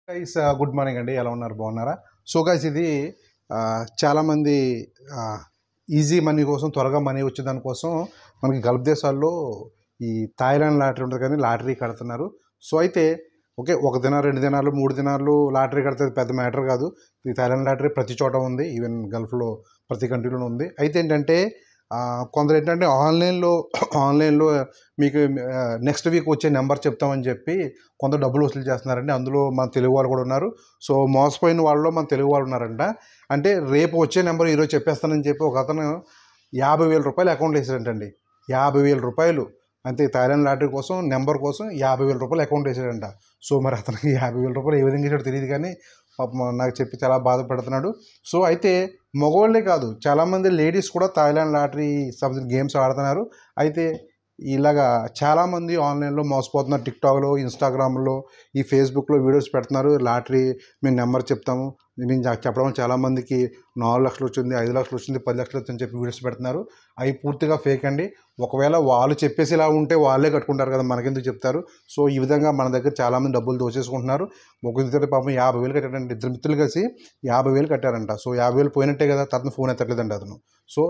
Guys good morning అండి. ఎలా ఉన్నారు? బాగున్నారా? సో గైస్ ఇది చాలామంది ఈజీ మనీ కోసం, త్వరగా మనీ వచ్చే దానికోసం మనకి గల్ఫ్ దేశాల్లో ఈ థాయిలాండ్ లాటరీ ఉంటుంది కానీ లాటరీ కడుతున్నారు. సో అయితే ఓకే, 1 దినం 2 దినాలు 3 దినాలు లాటరీ కడితే పెద్ద మ్యాటర్ కాదు. ఈ థాయిలాండ్ లాటరీ ప్రతి చోట ఉంది, ఈవెన్ గల్ఫ్లో ప్రతి కంట్రీలోనూ ఉంది. అయితే ఏంటంటే కొందరు ఏంటంటే ఆన్లైన్లో మీకు నెక్స్ట్ వీక్ వచ్చే నెంబర్ చెప్తామని చెప్పి కొంత డబ్బులు వసూలు చేస్తున్నారండి. అందులో మన తెలుగు వాళ్ళు కూడా ఉన్నారు. సో మోసపోయిన వాళ్ళలో మన తెలుగు వాళ్ళు ఉన్నారంట. అంటే రేపు వచ్చే నెంబర్ ఈరోజు చెప్పేస్తానని చెప్పి ఒక అతను 50,000 రూపాయలు అకౌంట్లో వేసాడంటండి. 50,000 రూపాయలు అంతే. థాయిలాండ్ లాటరీ కోసం నెంబర్ కోసం 50,000 రూపాయలు అకౌంట్ వేసాడంట. సో మరి అతనికి 50,000 రూపాయలు ఏ విధంగా వేసాడో తెలియదు కానీ పాపం నాకు చెప్పి చాలా బాధపడుతున్నాడు. సో అయితే మగవాళ్ళే కాదు, చాలామంది లేడీస్ కూడా థాయిలాండ్ లాటరీ సంబంధించిన గేమ్స్ ఆడుతున్నారు. అయితే ఇలాగా చాలామంది ఆన్లైన్లో మోసపోతున్నారు. టిక్టాక్లో, ఇన్స్టాగ్రామ్లో, ఈ ఫేస్బుక్లో వీడియోస్ పెడుతున్నారు. లాటరీ మేము నెంబర్ చెప్తాము, మేము చెప్పడం వల్ల చాలామందికి 4 లక్షలు వచ్చింది, 5 లక్షలు వచ్చింది, 10 లక్షలు వచ్చిందని చెప్పి వీడియోస్ పెడుతున్నారు. అవి పూర్తిగా ఫేక్ అండి. ఒకవేళ వాళ్ళు చెప్పేసి ఇలా ఉంటే వాళ్ళే కట్టుకుంటారు కదా, మనకెందుకు చెప్తారు? సో ఈ విధంగా మన దగ్గర చాలామంది డబ్బులు దోచేసుకుంటున్నారు. ఒక ఇద్దరు పాపం 50,000 కట్టారంట. ఇద్దరు మిత్రులు కలిసి 50,000 కట్టారంట. సో 50,000 పోయినట్టే కదా, తర్వాత ఫోన్ ఎత్తట్లేదండి అతను. సో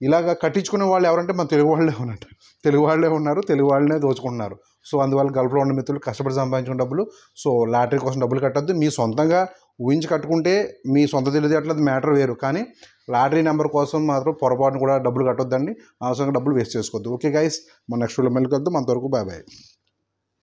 ఇలాగ కట్టించుకునే వాళ్ళు ఎవరంటే మన తెలుగు వాళ్ళే ఉన్నట్టు. తెలుగు వాళ్ళే ఉన్నారు, తెలుగు వాళ్ళనే దోచుకుంటున్నారు. సో అందువల్ల గల్ఫ్లో ఉన్న మిత్రులు కష్టపడి సంపాదించిన డబ్బులు, సో లాటరీ కోసం డబ్బులు కట్టద్దు. మీ సొంతంగా ఊహించి కట్టుకుంటే మీ సొంత తెలివితేటలది మ్యాటర్ వేరు, కానీ లాటరీ నెంబర్ కోసం మాత్రం పొరపాటును కూడా డబ్బులు కట్టొద్దండి. అవసరంగా డబ్బులు వేస్ట్ చేసుకోవద్దు. ఓకే గైస్, మన నెక్స్ట్ వీడియో మళ్ళీ కలుద్దాం. అంతవరకు బాయ్ బాయ్.